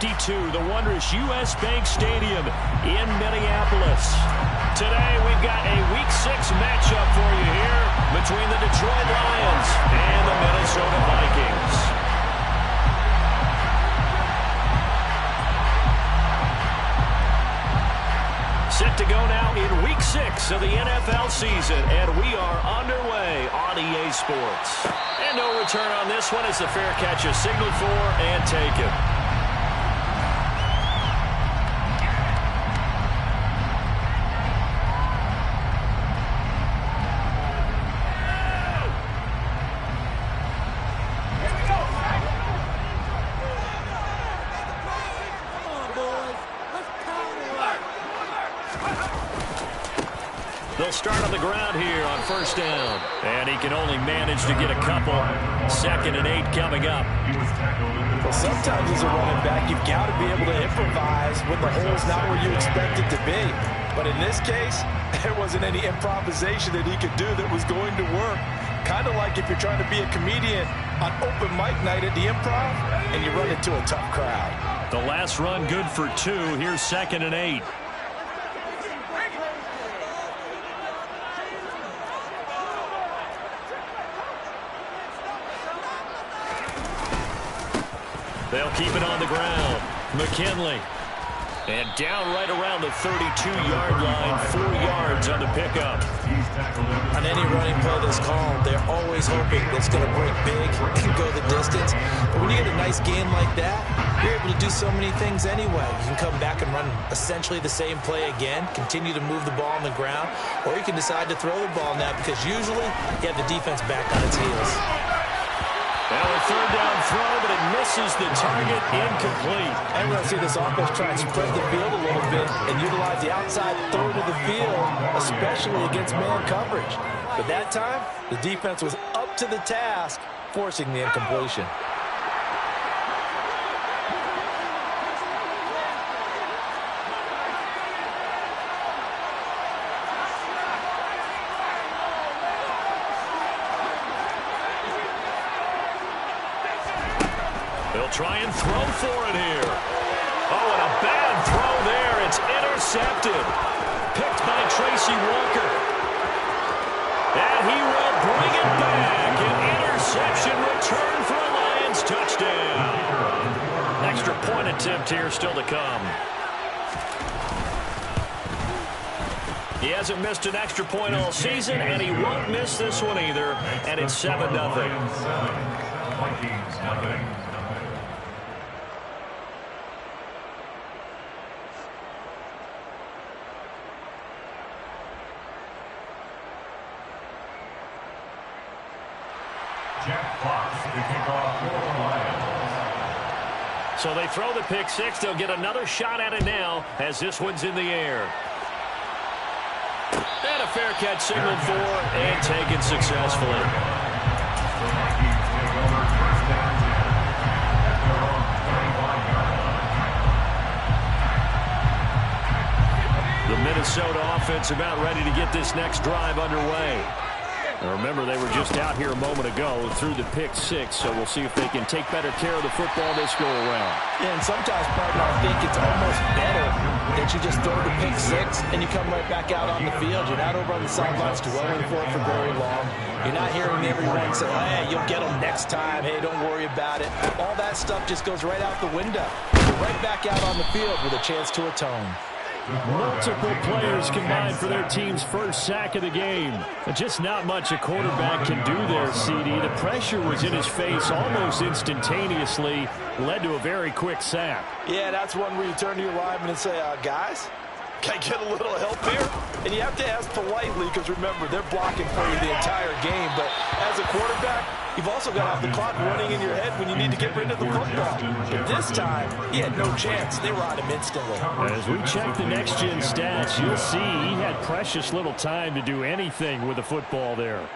the wondrous U.S. Bank Stadium in Minneapolis. Today, we've got a Week 6 matchup for you here between the Detroit Lions and the Minnesota Vikings. Set to go now in Week 6 of the NFL season, and we are underway on EA Sports. And no return on this one as the fair catch is signaled for and taken. They'll start on the ground here on first down. And he can only manage to get a couple. 2nd and 8 coming up. Well, sometimes as a running back, you've got to be able to improvise when the hole's not where you expect it to be. But in this case, there wasn't any improvisation that he could do that was going to work. Kind of like if you're trying to be a comedian on open mic night at the Improv and you run into a tough crowd. The last run good for 2. Here's 2nd and 8. They'll keep it on the ground. McKinley. And down right around the 32-yard line. 4 yards on the pickup. On any running play that's called, they're always hoping that's going to break big and go the distance. But when you get a nice game like that, you're able to do so many things anyway. You can come back and run essentially the same play again, continue to move the ball on the ground, or you can decide to throw the ball now because usually you have the defense back on its heels. Now a 3rd down throw, but it misses the target, incomplete. And we're going to see this offense try and spread the field a little bit and utilize the outside third of the field, especially against man coverage. But that time, the defense was up to the task, forcing the incompletion. They'll try and throw for it here. Oh, and a bad throw there. It's intercepted. Picked by Tracy Walker. And he will bring it back. An interception return for a Lions touchdown. Extra point attempt here still to come. He hasn't missed an extra point all season, and he won't miss this one either. And it's 7-0. So they throw the pick 6. They'll get another shot at it now as this one's in the air. And a fair catch signaled for and taken successfully. The Minnesota offense about ready to get this next drive underway. Now remember, they were just out here a moment ago through the pick 6, so we'll see if they can take better care of the football this go-around. Yeah, and sometimes, partner, I think it's almost better that you just throw the pick 6 and you come right back out on the field. You're not over on the sidelines dwelling for it for very long. You're not hearing everyone say, hey, you'll get them next time. Hey, don't worry about it. All that stuff just goes right out the window. You're right back out on the field with a chance to atone. Multiple players combined for their team's first sack of the game. Just not much a quarterback can do there, CD. The pressure was in his face almost instantaneously, led to a very quick sack. Yeah, that's one where you turn to your lineman and say, guys, can I get a little help here? And you have to ask politely because, remember, they're blocking for you the entire game. But as a quarterback, you've also got to have the clock running in your head when you need to get rid of the football. But this time, he had no chance. They were on him instantly. As we check the next-gen stats, you'll see he had precious little time to do anything with the football there.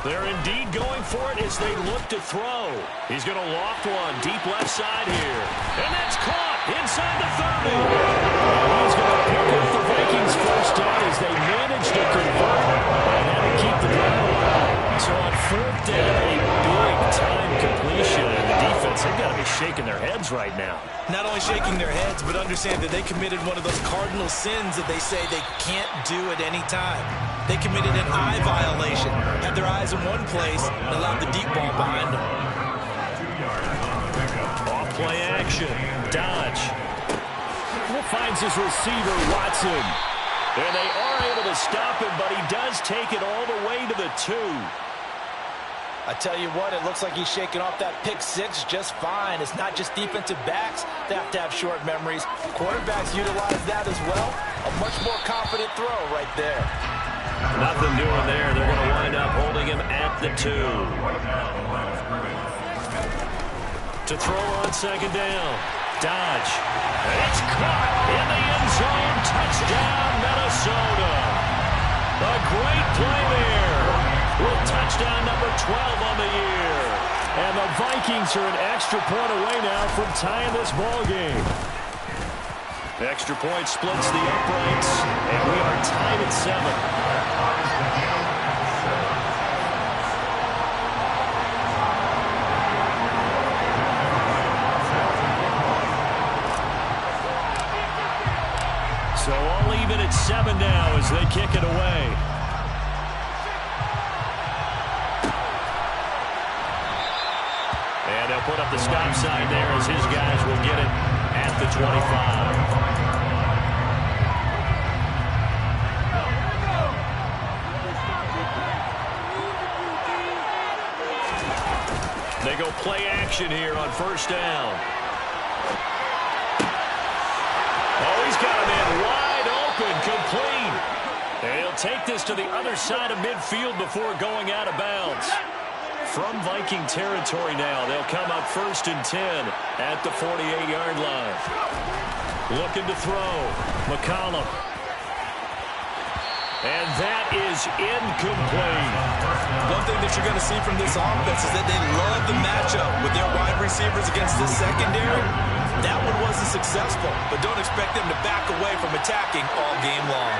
They're indeed going for it as they look to throw. He's going to loft one deep left side here. And that's caught inside the 30. And he's going to pick up the Vikings first down as they manage to convert and then keep the drive alive. So on fourth down, a big-time completion. And the defense, they've got to be shaking their heads right now. Not only shaking their heads, but understand that they committed one of those cardinal sins that they say they can't do at any time. They committed an eye violation, had their eyes in one place, and allowed the deep ball behind them. Off play action. Dodge. Finds his receiver, Watson. And they are able to stop him, but he does take it all the way to the 2. I tell you what, it looks like he's shaking off that pick six just fine. It's not just defensive backs that have to have short memories. Quarterbacks utilize that as well. A much more confident throw right there. Nothing doing there. They're going to wind up holding him at the 2. To throw on second down. Dodge. And it's caught in the end zone. Touchdown, Minnesota. A great play there. With touchdown number 12 on the year. And the Vikings are an extra point away now from tying this ball game. The extra point splits the uprights, and we are tied at 7. So all even at 7 now as they kick it away. And they'll put up the stop sign there as his guys will get it at the 25. They go play action here on first down. Oh, he's got him in wide open, complete. And he'll take this to the other side of midfield before going out of bounds. From Viking territory now, they'll come up first and 10 at the 48-yard line. Looking to throw. McCollum. And that is incomplete. One thing that you're going to see from this offense is that they love the matchup with their wide receivers against this secondary. That one wasn't successful, but don't expect them to back away from attacking all game long.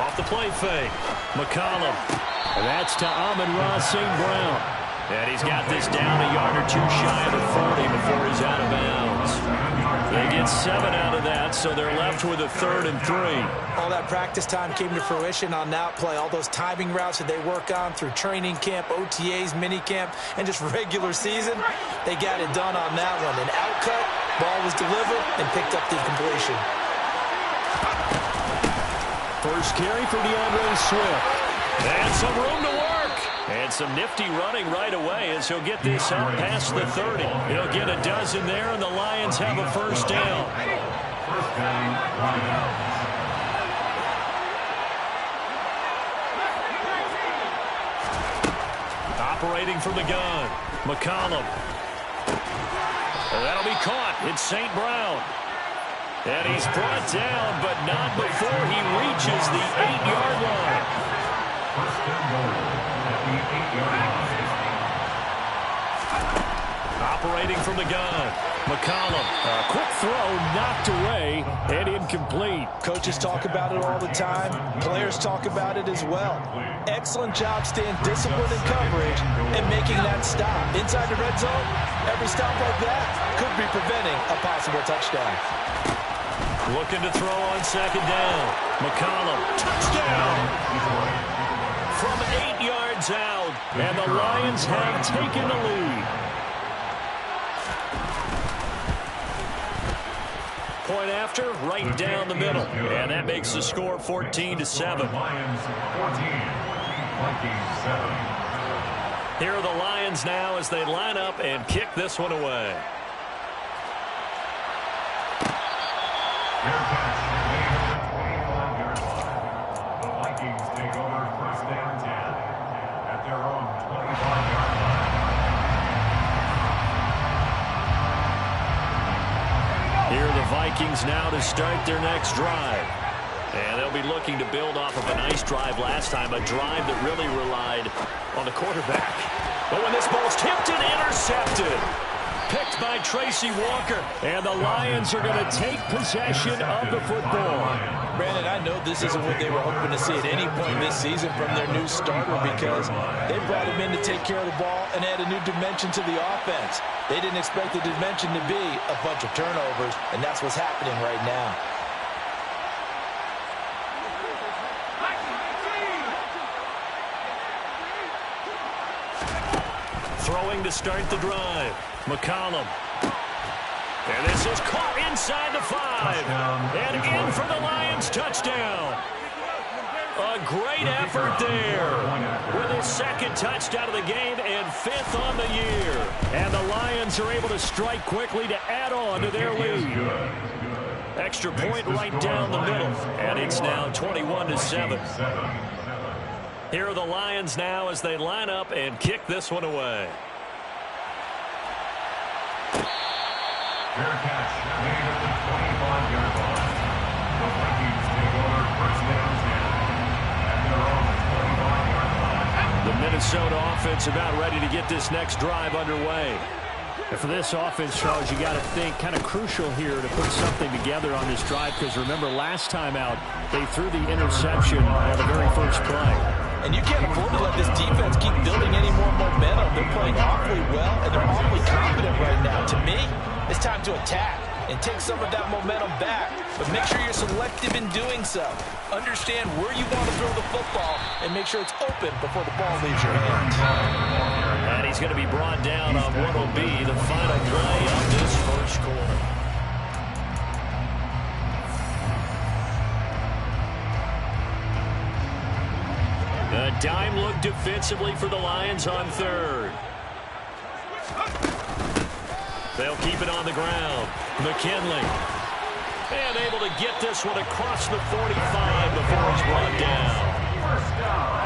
Off the play fake. McCollum. And that's to Amon-Ra St. Brown. And he's got this down a yard or two shy of the 40 before he's out of bounds. They get 7 out of that, so they're left with a 3rd and 3. All that practice time came to fruition on that play. All those timing routes that they work on through training camp, OTAs, minicamp, and just regular season, they got it done on that one. An outcut, ball was delivered, and picked up the completion. First carry for DeAndre Swift. And some room to work. And some nifty running right away as he'll get this up past the 30. He'll get a dozen there, and the Lions have a first down. Operating from the gun. McCollum. And that'll be caught. It's St. Brown. And he's brought down, but not before he reaches the 8-yard line. Operating from the gun. McCollum. A quick throw knocked away and incomplete. Coaches talk about it all the time. Players talk about it as well. Excellent job staying disciplined in coverage and making that stop. Inside the red zone, every stop like that could be preventing a possible touchdown. Looking to throw on second down. McCollum. Touchdown! From 8 yards out, and the Lions have taken the lead. Point after, right down the middle. And that makes the score 14-7. Lions 14, Vikings 7. Here are the Lions now as they line up and kick this one away. Fair catch, made at the 25-yard line. The Vikings take over first down 10 at their own 25-yard line. Here are the Vikings now to start their next drive. And they'll be looking to build off of a nice drive last time, a drive that really relied on the quarterback. But when this ball's tipped and intercepted, picked by Tracy Walker, and the Lions are going to take possession of the football. Brandon, I know this isn't what they were hoping to see at any point this season from their new starter because they brought him in to take care of the ball and add a new dimension to the offense. They didn't expect the dimension to be a bunch of turnovers, and that's what's happening right now. Throwing to start the drive. McCollum. And this is caught inside the 5. And in for the Lions touchdown. A great effort there. With his second touchdown of the game and 5th on the year. And the Lions are able to strike quickly to add on to their lead. Extra point right down the middle. And it's now 21-7. Here are the Lions now as they line up and kick this one away. Fair catch made at the 25-yard line. The Vikings take over first down 10 at their own 25-yard line. The Minnesota offense about ready to get this next drive underway. And for this offense, Charles, you got to think kind of crucial here to put something together on this drive because remember last time out they threw the interception on the very first play. And you can't afford to let this defense keep building any more momentum. They're playing awfully well, and they're awfully confident right now. To me, it's time to attack and take some of that momentum back. But make sure you're selective in doing so. Understand where you want to throw the football and make sure it's open before the ball leaves your hands. And he's going to be brought down on what will be the final play of this first quarter. A dime look defensively for the Lions on 3rd. They'll keep it on the ground. McKinley. And able to get this one across the 45 before he's brought down. First down.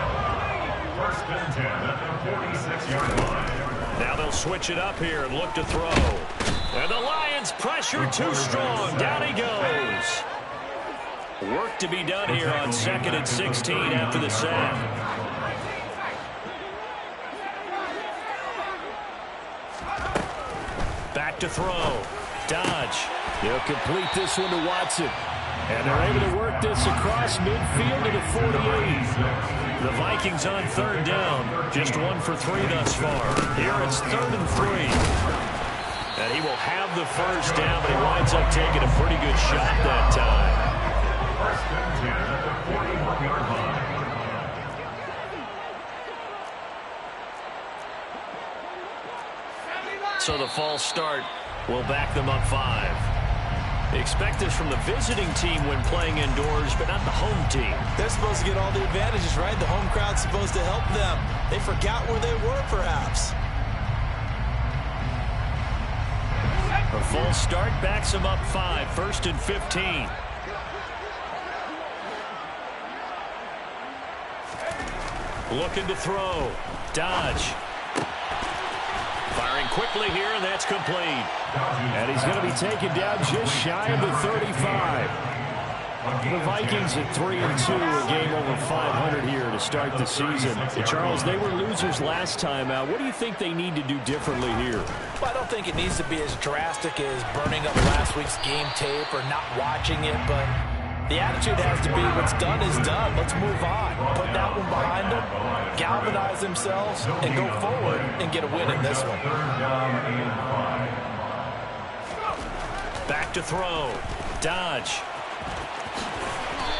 First and 10 at the 46-yard line. Now they'll switch it up here and look to throw. And the Lions pressure too strong. Down he goes. Work to be done here on 2nd and 16 after the sack. Back to throw. Dodge. They'll complete this one to Watson. And they're able to work this across midfield to the 48. The Vikings on 3rd down. Just 1 for 3 thus far. Here it's 3rd and 3. And he will have the first down, but he winds up taking a pretty good shot that time. First and 10 at the 41-yard line. So the false start will back them up 5. Expect this from the visiting team when playing indoors, but not the home team. They're supposed to get all the advantages, right? The home crowd's supposed to help them. They forgot where they were, perhaps. A false start backs them up 5. 1st and 15. Looking to throw. Dodge. Firing quickly here, and that's complete. And he's going to be taken down just shy of the 35. The Vikings at 3-2, a game over 500 here to start the season. Charles, they were losers last time out. What do you think they need to do differently here? Well, I don't think it needs to be as drastic as burning up last week's game tape or not watching it, but the attitude has to be what's done is done. Let's move on. Put that one behind them, galvanize themselves, and go forward and get a win in this one. Back to throw. Dodge.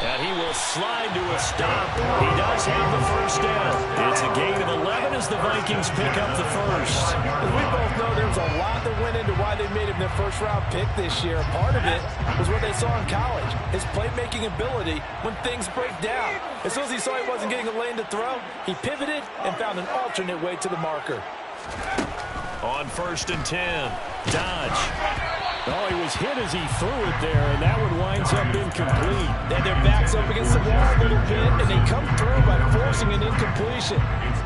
And he will slide to a stop. He does have the first down. It's a gain of 11 as the Vikings pick up the first. As we both know, there's a lot that went into why they made him their first-round pick this year. Part of it was what they saw in college, his playmaking ability when things break down. As soon as he saw he wasn't getting a lane to throw, he pivoted and found an alternate way to the marker. On 1st and 10, Dodge. Oh, he was hit as he threw it there, and that one winds up incomplete. Then their backs up against the wall a little bit, and they come through by forcing an incompletion.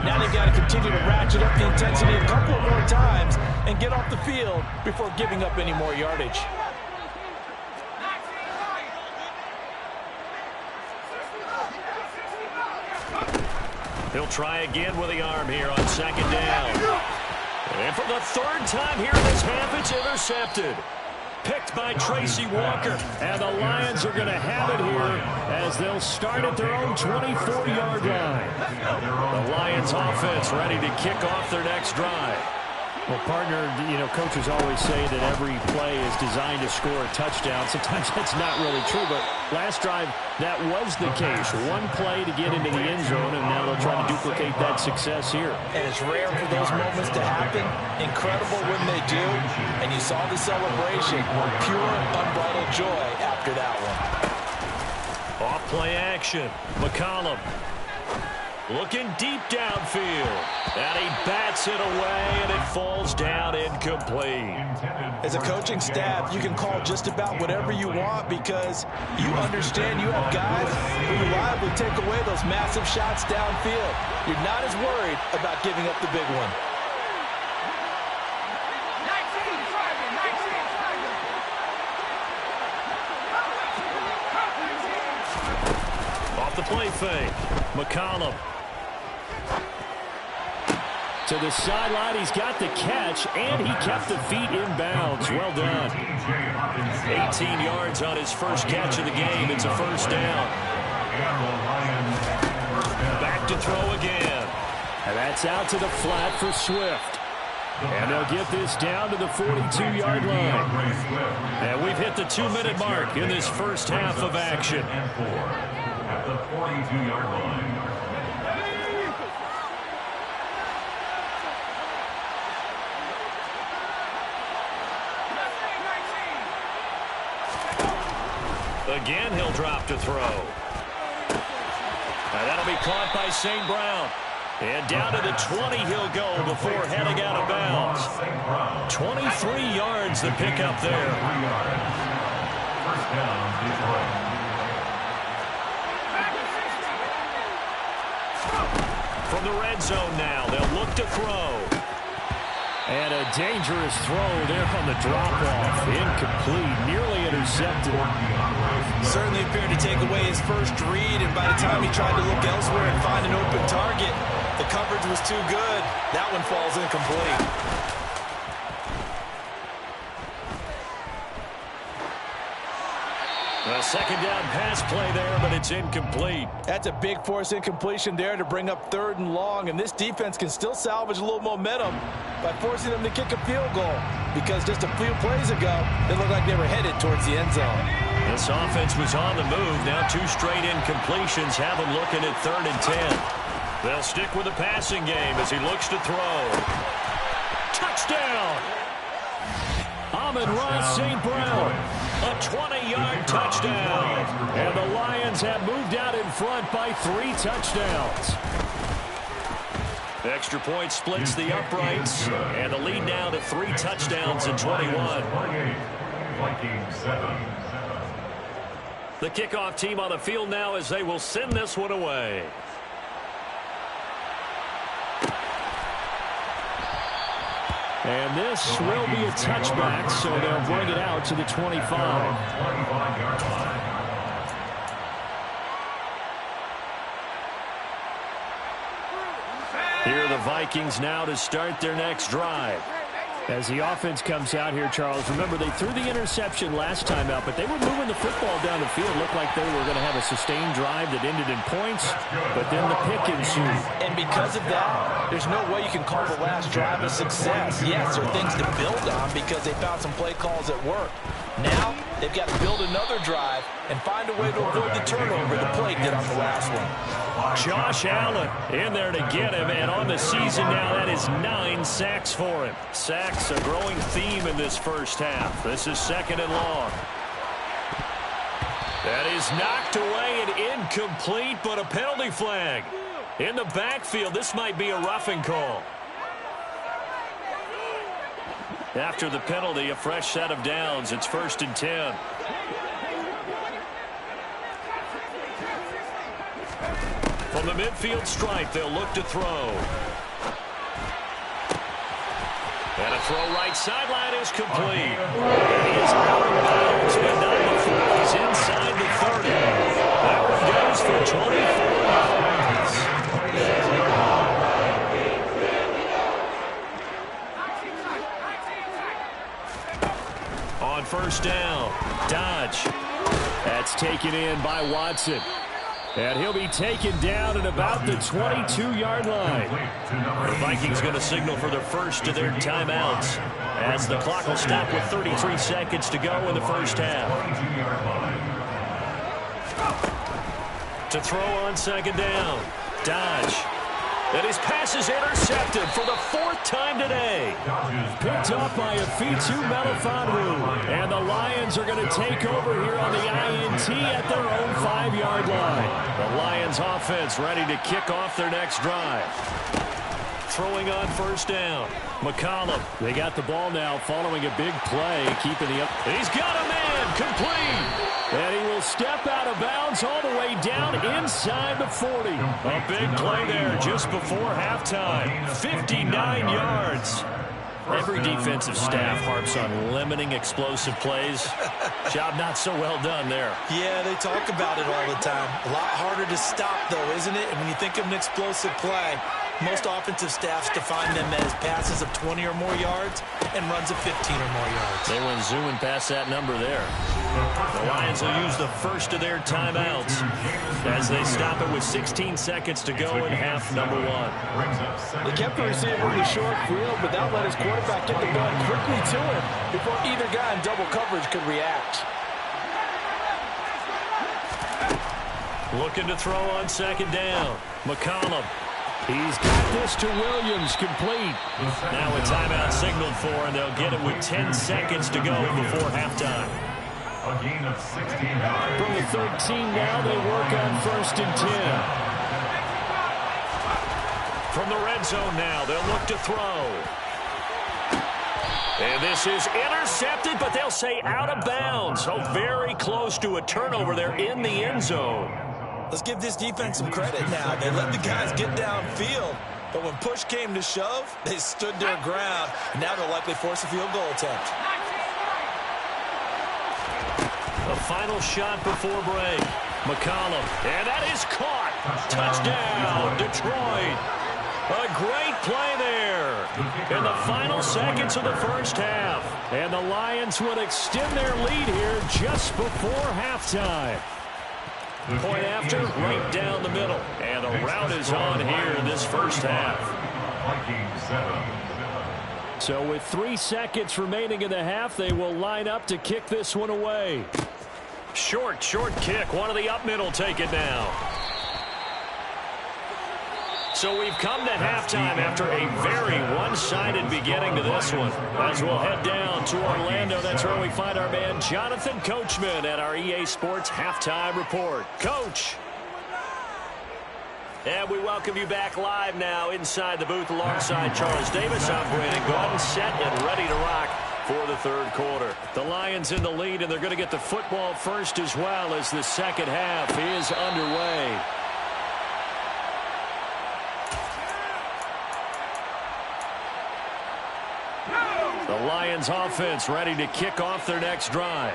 Now they've got to continue to ratchet up the intensity a couple of more times and get off the field before giving up any more yardage. He'll try again with the arm here on second down. And for the third time here in this half, it's intercepted. Picked by Tracy Walker. And the Lions are going to have it here as they'll start at their own 24-yard line. The Lions offense ready to kick off their next drive. Well, partner, coaches always say that every play is designed to score a touchdown. Sometimes that's not really true, but last drive, that was the case. One play to get into the end zone, and now they'll try to duplicate that success here. And it's rare for those moments to happen. Incredible when they do. And you saw the celebration. Pure, unbridled joy after that one. Off play action. McCollum looking deep downfield. And he bats it away, and it falls down incomplete. As a coaching staff, you can call just about whatever you want because you understand you have guys who reliably take away those massive shots downfield. You're not as worried about giving up the big one. Off the play fake. McCollum. To the sideline, he's got the catch, and he kept the feet in bounds. Well done. 18 yards on his first catch of the game. It's a first down. Back to throw again. And that's out to the flat for Swift. And they'll get this down to the 42-yard line. And we've hit the 2-minute mark in this first half of action. At the 42-yard line. Again, he'll drop to throw. And that'll be caught by St. Brown. And down to the 20 he'll go before heading out of bounds. 23 yards the pickup there. First down, Detroit. From the red zone now, they'll look to throw. And a dangerous throw there on the drop-off. Incomplete, nearly intercepted. Certainly appeared to take away his first read, and by the time he tried to look elsewhere and find an open target, the coverage was too good. That one falls incomplete. A second down pass play there, but it's incomplete. That's a big force incompletion there to bring up 3rd and long, and this defense can still salvage a little momentum by forcing them to kick a field goal because just a few plays ago, it looked like they were headed towards the end zone. This offense was on the move. Now 2 straight incompletions have them looking at 3rd and 10. They'll stick with the passing game as he looks to throw. Touchdown! Amon-Ra St. Brown. A 20-yard touchdown. And the Lions have moved out in front by 3 touchdowns. Extra point splits the uprights. And the lead now to 3 touchdowns in 21. Vikings 7. The kickoff team on the field now as they will send this one away. And this will be a touchback, so they'll bring it out to the 25. 25-yard line. Here are the Vikings now to start their next drive. As the offense comes out here, Charles, remember they threw the interception last time out, but they were moving the football down the field. Looked like they were going to have a sustained drive that ended in points, but then the pick ensued. And because of that, there's no way you can call the last drive a success. Yes, there are things to build on because they found some play calls that worked. Now, they've got to build another drive and find a way to avoid the turnover the play did on the last one. Josh Allen in there to get him, and on the season now, that is 9 sacks for him. Sacks, a growing theme in this first half. This is 2nd and long. That is knocked away and incomplete, but a penalty flag. In the backfield, this might be a roughing call. After the penalty, a fresh set of downs. It's 1st and 10. From the midfield stripe, they'll look to throw. And a throw right sideline is complete. He is out of bounds, but not before he's inside the 30. That one goes for 24 yards. first down. Dodge. That's taken in by Watson. And he'll be taken down at about the 22-yard line. The Vikings going to signal for their first of their timeouts as the clock will stop with 33 seconds to go in the first half. To throw on second down. Dodge. And his pass is intercepted for the 4th time today. Picked off by Afitu Melifonwu. And the Lions are going to take over here on the INT at their own 5-yard line. The Lions offense ready to kick off their next drive. Throwing on first down. McCollum. They got the ball now following a big play, keeping the up. He's got a man. Complete. And he will step out of bounds all the way down inside the 40. A big play there just before halftime. 59 yards. Every defensive staff harps on limiting explosive plays. Job not so well done there. Yeah, they talk about it all the time. A lot harder to stop, though, isn't it? And when you think of an explosive play, most offensive staffs define them as passes of 20 or more yards and runs of 15 or more yards. They went zooming past that number there. The Lions will use the first of their timeouts as they stop it with 16 seconds to go in half number 1. They kept the receiver in the short field, but that let his quarterback get the ball quickly to him before either guy in double coverage could react. Looking to throw on second down. McCollum. He's got this to Williams, complete. Now a timeout signaled for, and they'll get it with 10 seconds to go before halftime. A gain of 16 yards. From the 13 now, they work on 1st and 10. From the red zone now, they'll look to throw. And this is intercepted, but they'll say out of bounds. So very close to a turnover there in the end zone. Let's give this defense some credit now. They let the guys get downfield, but when push came to shove, they stood their ground. And now they'll likely force a field goal attempt. The final shot before break. McCollum, and that is caught. Touchdown, Detroit. A great play there in the final seconds of the first half. And the Lions would extend their lead here just before halftime. Point after, right down the middle. And the route is on here in this first half. So with 3 seconds remaining in the half, they will line up to kick this one away. Short kick. One of the up middle take it now. So we've come to halftime after a very one-sided beginning to this one. As we'll head down to Orlando, that's where we find our man Jonathan Coachman at our EA Sports Halftime Report. Coach. And we welcome you back live now inside the booth alongside Charles Davis. I'm Brandon Gaudin, set and ready to rock for the third quarter. The Lions in the lead, and they're going to get the football first as well as the second half is underway. The Lions offense ready to kick off their next drive.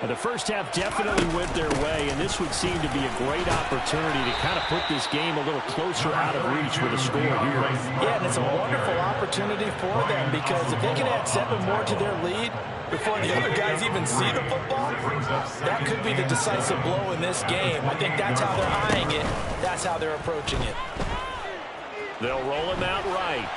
And the first half definitely went their way, and this would seem to be a great opportunity to kind of put this game a little closer out of reach with a score here. Yeah, and it's a wonderful opportunity for them because if they can add 7 more to their lead before the other guys even see the football, that could be the decisive blow in this game. I think that's how they're eyeing it. That's how they're approaching it. They'll roll him out right.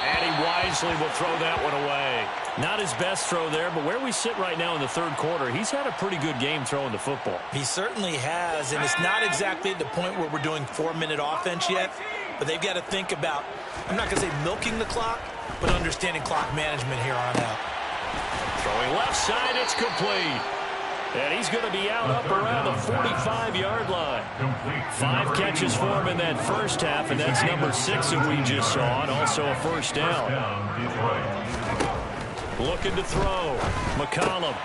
And he wisely will throw that one away. Not his best throw there, but where we sit right now in the third quarter, he's had a pretty good game throwing the football. He certainly has, and it's not exactly at the point where we're doing 4-minute offense yet, but they've got to think about, I'm not going to say milking the clock, but understanding clock management here on out. Throwing left side, it's complete. And he's going to be out up around the 45-yard line. 5 catches for him in that first half, and that's number 6 that we just saw, and also a first down. Looking to throw. McCollum.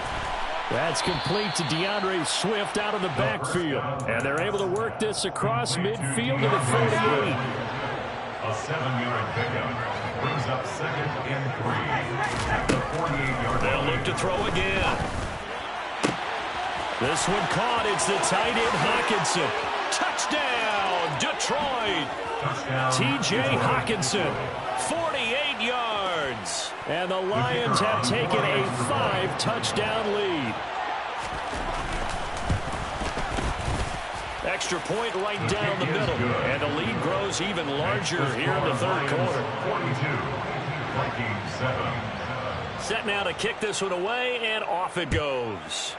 That's complete to DeAndre Swift out of the backfield. And they're able to work this across midfield to the 48. A 7-yard pickup brings up 2nd and 3 at the 48-yard line. They'll look to throw again. This one caught. It's the tight end Hockenson. Touchdown, Detroit. T.J. Hockenson, 48 yards. And the Lions have taken a 5-touchdown lead. Extra point right down the middle. And the lead grows even larger here in the third quarter. 42, Vikings 7. Set now to kick this one away, and off it goes.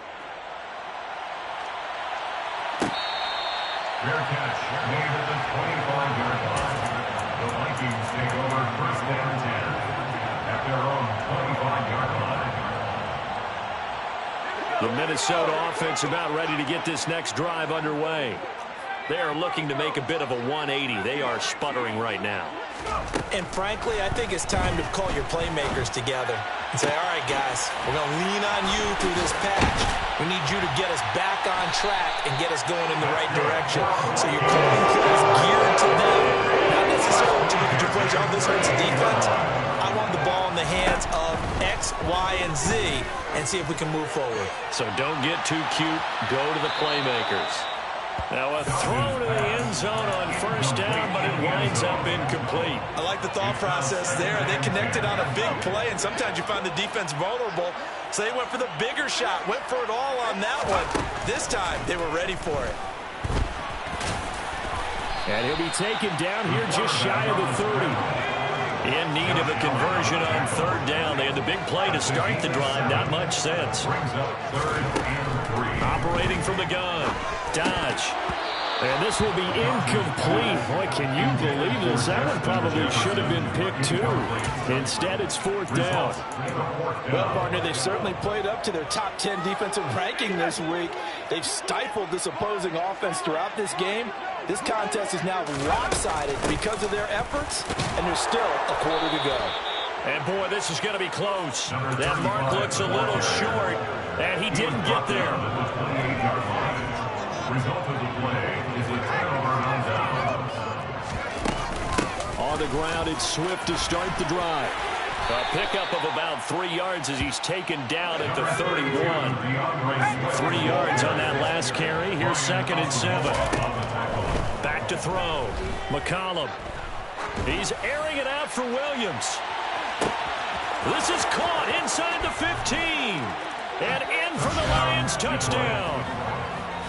Fair catch made at the 25-yard line. The Vikings take over first down 10 at their own 25-yard line. The Minnesota offense about ready to get this next drive underway. They are looking to make a bit of a 180. They are sputtering right now. And frankly, I think it's time to call your playmakers together and say, all right, guys, we're going to lean on you through this patch. We need you to get us back on track and get us going in the right direction. So you're calling plays geared to them, not necessarily to look at your plays. Oh, this hurts the defense. I want the ball in the hands of X, Y, and Z and see if we can move forward. So don't get too cute. Go to the playmakers. Now a throw to the end zone on first down, but it winds up incomplete. I like the thought process there. They connected on a big play, and sometimes you find the defense vulnerable. So they went for the bigger shot, went for it all on that one. This time, they were ready for it. And he'll be taken down here just shy of the 30. In need of a conversion on third down. They had the big play to start the drive. Not much sense. Brings up 3rd and 3. Operating from the gun. Dodge. And this will be incomplete. Boy, can you believe this? That one probably should have been picked too. Instead, it's 4th down. Well, partner, they've certainly played up to their top 10 defensive ranking this week. They've stifled this opposing offense throughout this game. This contest is now lopsided because of their efforts, and there's still a quarter to go. And, boy, this is going to be close. That mark looks a little short, and he didn't get there. Result of the play is a turnover on downs. On the ground, it's Swift to start the drive. A pickup of about 3 yards as he's taken down at the 31. 3 yards on that last carry. Here's 2nd and 7. Back to throw. McCollum. He's airing it out for Williams. This is caught inside the 15. And in for the Lions touchdown.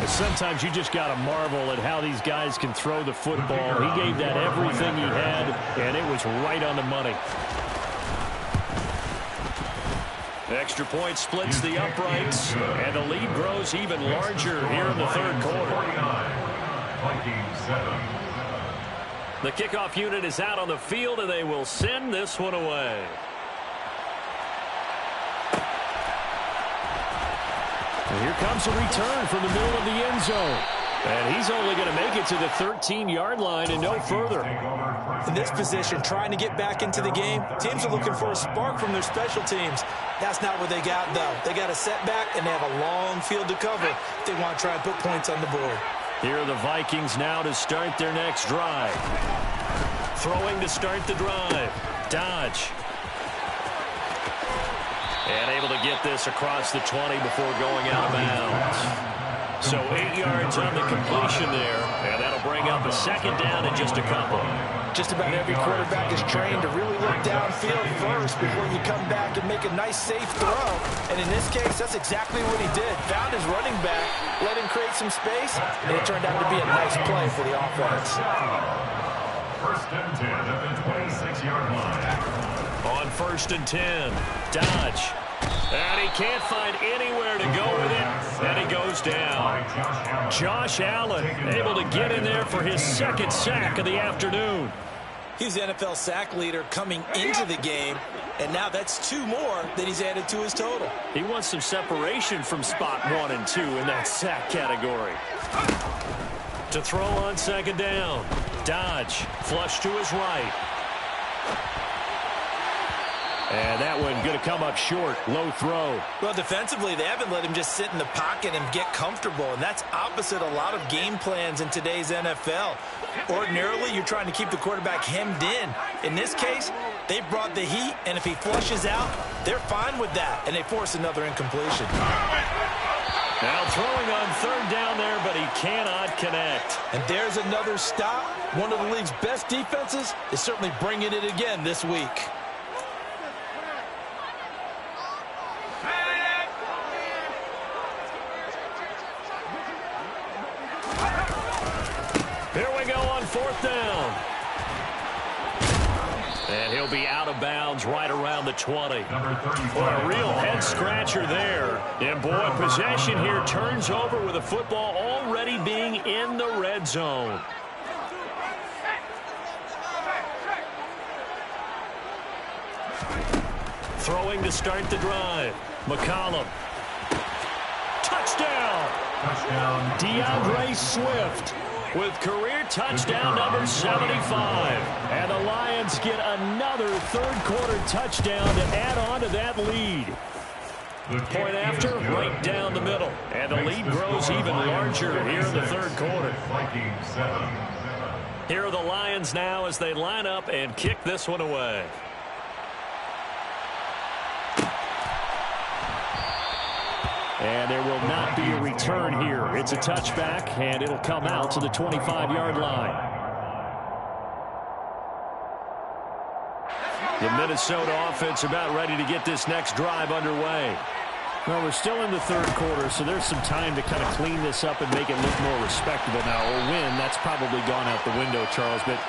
Sometimes you just got to marvel at how these guys can throw the football. He gave that everything he had, and it was right on the money. Extra point splits the uprights, and the lead grows even larger here in the third quarter. Vikings 7. The kickoff unit is out on the field, and they will send this one away. And here comes a return from the middle of the end zone. And he's only going to make it to the 13-yard line and no further. In this position, trying to get back into the game, teams are looking for a spark from their special teams. That's not what they got, though. They got a setback, and they have a long field to cover if they want to try and put points on the board. Here are the Vikings now to start their next drive. Throwing to start the drive. Dodge. And able to get this across the 20 before going out of bounds. So 8 yards on the completion there, and that'll bring up a 2nd down in just a couple. Just about every quarterback is trained to really look downfield first before you come back and make a nice, safe throw. And in this case, that's exactly what he did. Found his running back, let him create some space, and it turned out to be a nice play for the offense. 1st and 10 at the 26-yard line. On 1st and 10, Dodge. And he can't find anywhere to go with it, and he goes down. Josh Allen able to get in there for his 2nd sack of the afternoon. He's the NFL sack leader coming into the game, and now that's 2 more that he's added to his total. He wants some separation from spot 1 and 2 in that sack category. To throw on 2nd down. Dodge, flush to his right. And that one going to come up short. Low throw. Well, defensively, they haven't let him just sit in the pocket and get comfortable, and that's opposite a lot of game plans in today's NFL. Ordinarily, you're trying to keep the quarterback hemmed in. In this case, they brought the heat, and if he flushes out, they're fine with that, and they force another incompletion. Now throwing on 3rd down there, but he cannot connect. And there's another stop. One of the league's best defenses is certainly bringing it again this week. Here we go on 4th down. And he'll be out of bounds right around the 20. Well, a real head-scratcher there. And, boy, possession here turns over with the football already being in the red zone. Throwing to start the drive. McCollum. Touchdown. DeAndre Swift with career touchdown number 75. And the Lions get another third-quarter touchdown to add on to that lead. Point after, right down the middle. And the lead grows even larger here in the third quarter. Here are the Lions now as they line up and kick this one away. And there will not be a return here. It's a touchback, and it'll come out to the 25-yard line. The Minnesota offense about ready to get this next drive underway. Well, we're still in the third quarter, so there's some time to kind of clean this up and make it look more respectable now. Or win, that's probably gone out the window, Charles. But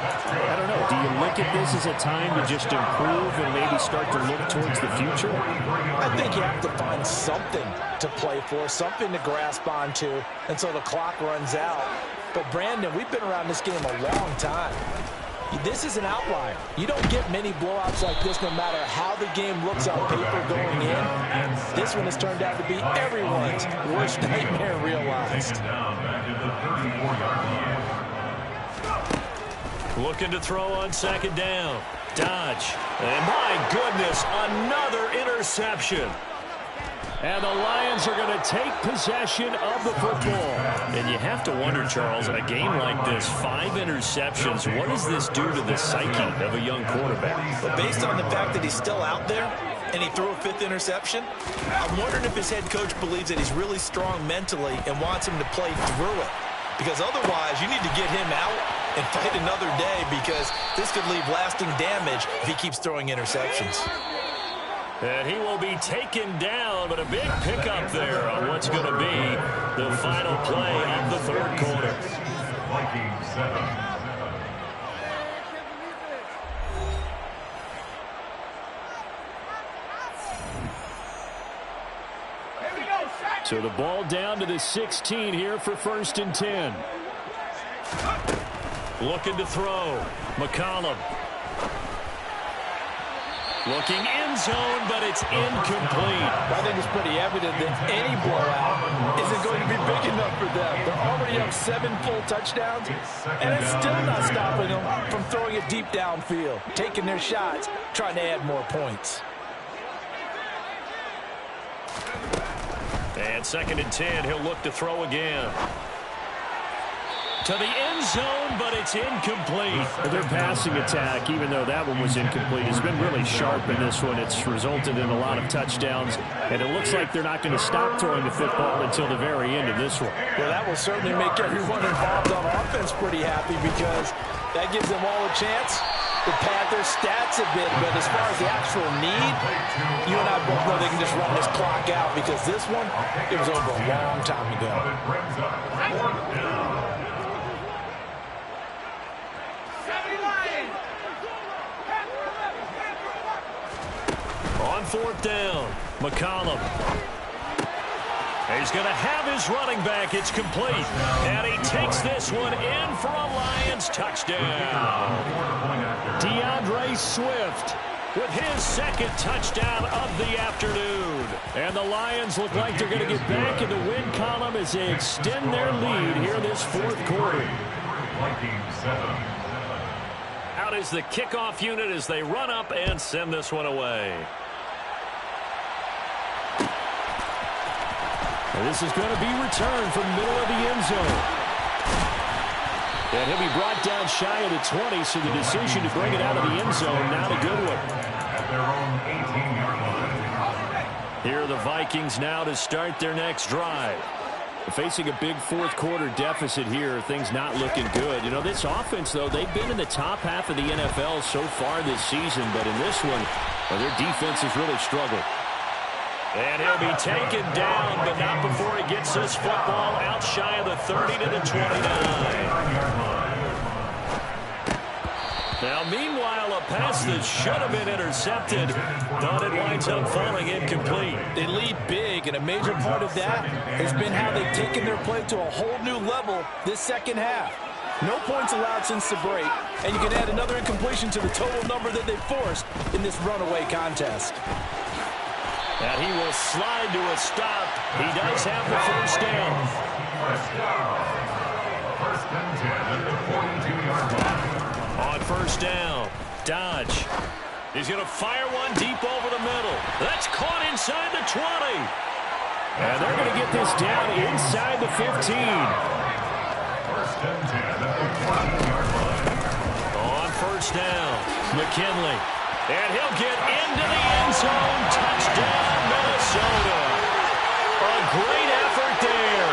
I don't know. Do you look at this as a time to just improve and maybe start to look towards the future? I think you have to find something to play for, something to grasp onto until the clock runs out. But, Brandon, we've been around this game a long time. This is an outlier. You don't get many blowouts like this no matter how the game looks on paper going in. This one has turned out to be everyone's worst nightmare realized. Looking to throw on 2nd down. Dodge. And my goodness, another interception. And the Lions are going to take possession of the football. And you have to wonder, Charles, in a game like this, 5 interceptions, what does this do to the psyche of a young quarterback? But based on the fact that he's still out there and he threw a 5th interception, I'm wondering if his head coach believes that he's really strong mentally and wants him to play through it. Because otherwise, you need to get him out and fight another day, because this could leave lasting damage if he keeps throwing interceptions. And he will be taken down, but a big pickup there on what's going to be the final play of the third quarter. So the ball down to the 16 here for 1st and 10. Looking to throw. McCollum. Looking end zone, but it's incomplete. I think it's pretty evident that any blowout isn't going to be big enough for them. They're already up 7 full touchdowns, and it's still not stopping them from throwing it deep downfield, taking their shots, trying to add more points. And 2nd and 10, he'll look to throw again. To the end zone, but it's incomplete. Their passing attack, even though that one was incomplete, has been really sharp in this one. It's resulted in a lot of touchdowns, and it looks like they're not going to stop throwing the football until the very end of this one. Well, that will certainly make everyone involved on offense pretty happy, because that gives them all a chance to pad their stats a bit. But as far as the actual need, you and I both know they can just run this clock out, because this one, it was over a long time ago. On 4th down, McCollum. He's going to have his running back. It's complete. And he takes this one in for a Lions touchdown. DeAndre Swift with his 2nd touchdown of the afternoon. And the Lions look like they're going to get back in the win column as they extend their lead here this 4th quarter. Out is the kickoff unit as they run up and send this one away. And this is going to be returned from the middle of the end zone. And he'll be brought down shy of the 20, so the decision to bring it out of the end zone, not a good one. At their own 18-yard line. Here are the Vikings now to start their next drive. Facing a big 4th quarter deficit here, things not looking good. You know, this offense, though, they've been in the top half of the NFL so far this season, but in this one, well, their defense has really struggled. And he'll be taken down, but not before he gets this football out shy of the 30 to the 29. Now, meanwhile, a pass that should have been intercepted, but it winds up falling incomplete. They lead big, and a major part of that has been how they've taken their play to a whole new level this second half. No points allowed since the break, and you can add another incompletion to the total number that they forced in this runaway contest. And he will slide to a stop. He does have the first down. First and 10 at the 42-yard line. On first down, Dodge. He's going to fire one deep over the middle. That's caught inside the 20. And they're going to get this down inside the 15. First and 10 at the 20-yard line. On first down, McKinley. And he'll get into the end zone. Touchdown, Minnesota. A great effort there.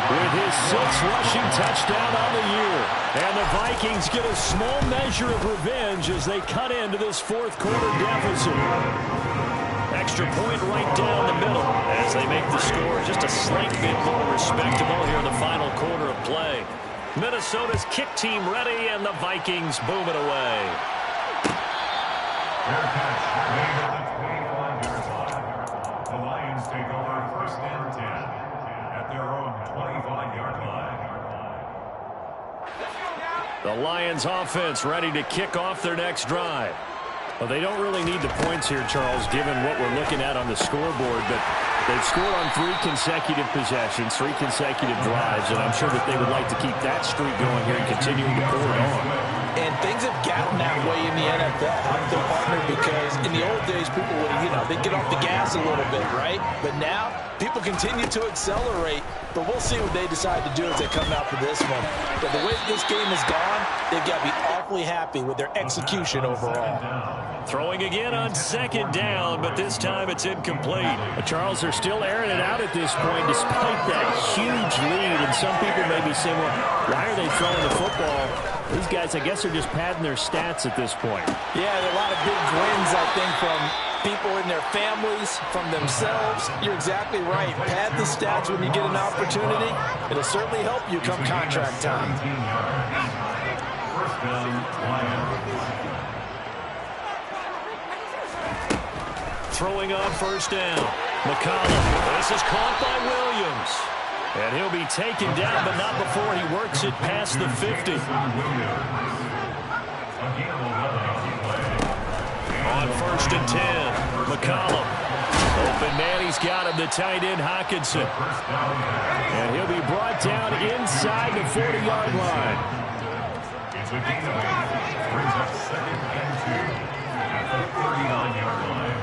With his 6th rushing touchdown on the year. And the Vikings get a small measure of revenge as they cut into this fourth-quarter deficit. Extra point right down the middle as they make the score just a slight bit more respectable here in the final quarter of play. Minnesota's kick team ready, and the Vikings boom it away. Fair catch made at the 25-yard line. The Lions take over first and 10 at their own 25-yard line. The Lions offense ready to kick off their next drive. Well, they don't really need the points here, Charles, given what we're looking at on the scoreboard, but they've scored on 3 consecutive possessions, 3 consecutive drives, and I'm sure that they would like to keep that streak going here and continuing to pour it on. And things have gotten that way in the NFL, haven't they, partner? Because in the old days, people would, they'd get off the gas a little bit, right? But now, people continue to accelerate. But we'll see what they decide to do as they come out for this one. But the way this game has gone, they've got to be awfully happy with their execution overall. Throwing again on second down, but this time it's incomplete. Charles, they're still airing it out at this point despite that huge lead. And some people may be saying, well, why are they throwing the football? These guys, I guess, are just padding their stats at this point. Yeah, there are a lot of big wins, I think, from people in their families, from themselves. You're exactly right. Pad the stats when you get an opportunity. It'll certainly help you come contract time. First down, Lions. Throwing on first down. McCollum. This is caught by Williams. And he'll be taken down, but not before he works it past the 50. On first and 10, McCollum. Open man, he's got him, the tight end, Hockenson. And he'll be brought down inside the 40-yard line. It's a gain of 8. Brings up second and 2 at the 39-yard line.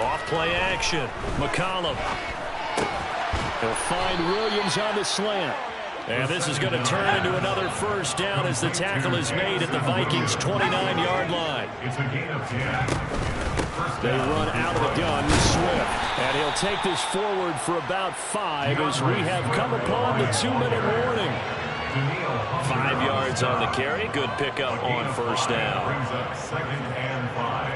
Off play action. McCollum. He'll find Williams on the slant. And this is going to turn into another first down as the tackle is made at the Vikings' 29-yard line. It's a gain of 10. They run out of the gun with Swift. And he'll take this forward for about 5 as we have come upon the 2-minute warning. 5 yards on the carry. Good pickup on first down. Brings up second and 5.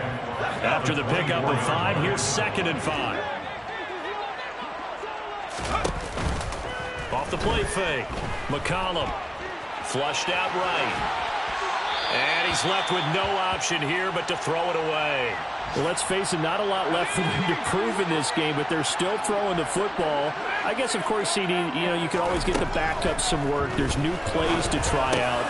After the pickup of 5, here's second and 5. Off the play fake. McCollum flushed out right. And he's left with no option here but to throw it away. Well, let's face it, not a lot left for them to prove in this game, but they're still throwing the football. I guess, of course, CD, you can always get the backup some work. There's new plays to try out.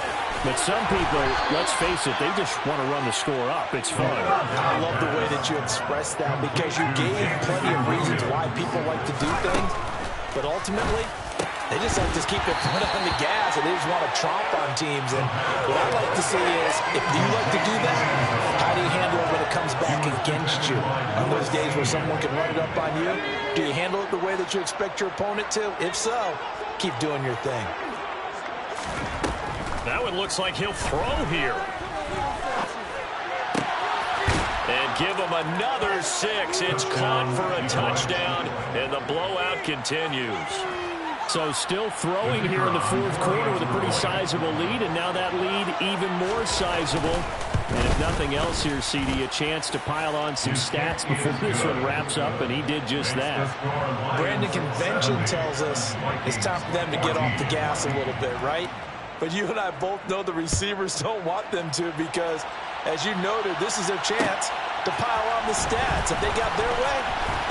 But some people, let's face it, they just want to run the score up. It's fun. I love the way that you expressed that because you gave plenty of reasons why people like to do things. But ultimately, they just like to keep their foot on the gas and they just want to tromp on teams. And what I like to see is, if you like to do that, how do you handle it when it comes back against you? On those days where someone can run it up on you, do you handle it the way that you expect your opponent to? If so, keep doing your thing. That one looks like he'll throw here. And give him another 6. It's caught for a touchdown, and the blowout continues. So still throwing here in the fourth quarter with a pretty sizable lead, and now that lead even more sizable. And if nothing else here, CD, a chance to pile on some stats before this one wraps up, and he did just that. Brandon, convention tells us it's time for them to get off the gas a little bit, right? But you and I both know the receivers don't want them to because, as you noted, this is their chance to pile on the stats. If they got their way,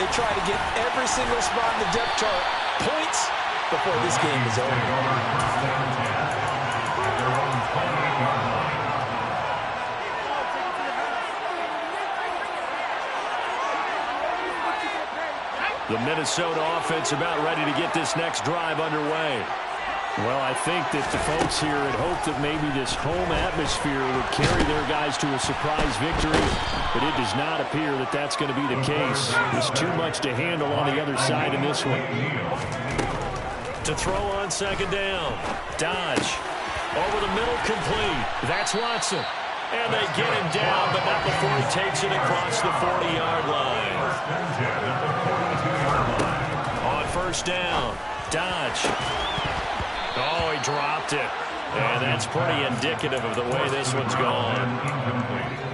they try to get every single spot in the depth chart points before this game is over. The Minnesota offense about ready to get this next drive underway. Well, I think that the folks here had hoped that maybe this home atmosphere would carry their guys to a surprise victory, but it does not appear that that's going to be the case. There's too much to handle on the other side in this one. To throw on second down. Dodge. Over the middle, complete. That's Watson. And they get him down, but not before he takes it across the 40-yard line. On first down, Dodge. Oh, he dropped it. And that's pretty indicative of the way this one's gone.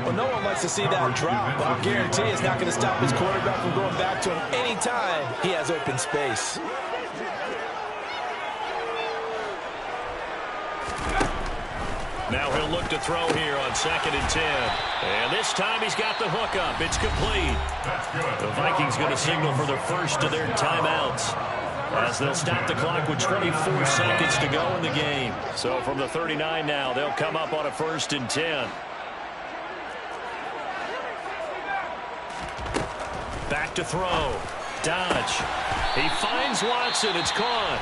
Well, no one likes to see that drop, but I'll guarantee it's not going to stop his quarterback from going back to him anytime he has open space. Now he'll look to throw here on 2nd and 10. And this time he's got the hook up. It's complete. The Vikings going to signal for the first of their timeouts, as they'll stop the clock with 24 seconds to go in the game. So from the 39 now, they'll come up on a 1st and 10. Back to throw. Dodge. He finds Watson. It's caught.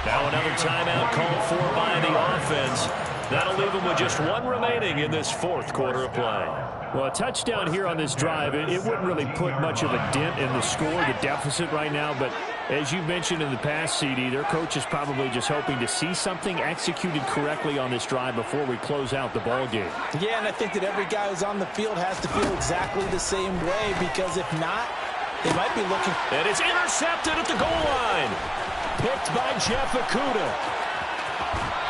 Now another timeout called for by the offense. That'll leave him with just one remaining in this fourth quarter of play. Well, a touchdown here on this drive, it wouldn't really put much of a dent in the score, the deficit right now. But as you mentioned in the past, CD, their coach is probably just hoping to see something executed correctly on this drive before we close out the ball game. Yeah, and I think that every guy who's on the field has to feel exactly the same way, because if not, they might be looking. And it's intercepted at the goal line. Picked by Jeff Okudah.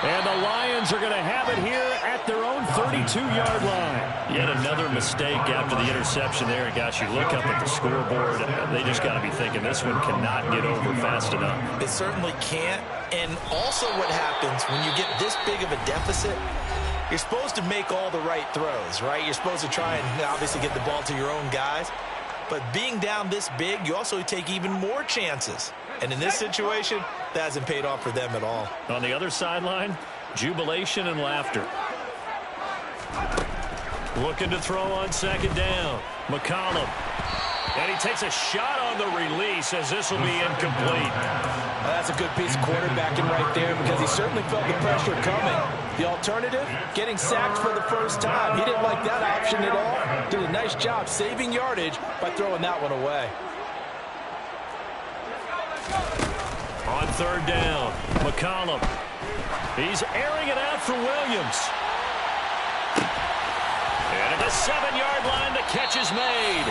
And the Lions are going to have it here at their own 32-yard line. Yet another mistake after the interception there. And gosh, you look up at the scoreboard, they just got to be thinking this one cannot get over fast enough. It certainly can't. And also what happens when you get this big of a deficit, you're supposed to make all the right throws, right? You're supposed to try and obviously get the ball to your own guys. But being down this big, you also take even more chances. And in this situation, that hasn't paid off for them at all. On the other sideline, jubilation and laughter. Looking to throw on 2nd down. McCollum. And he takes a shot on the release, as this will be incomplete. That's a good piece of quarterbacking right there, because he certainly felt the pressure coming. The alternative, getting sacked for the first time. He didn't like that option at all. Did a nice job saving yardage by throwing that one away. On 3rd down, McCollum. He's airing it out for Williams. And at the 7-yard line, the catch is made.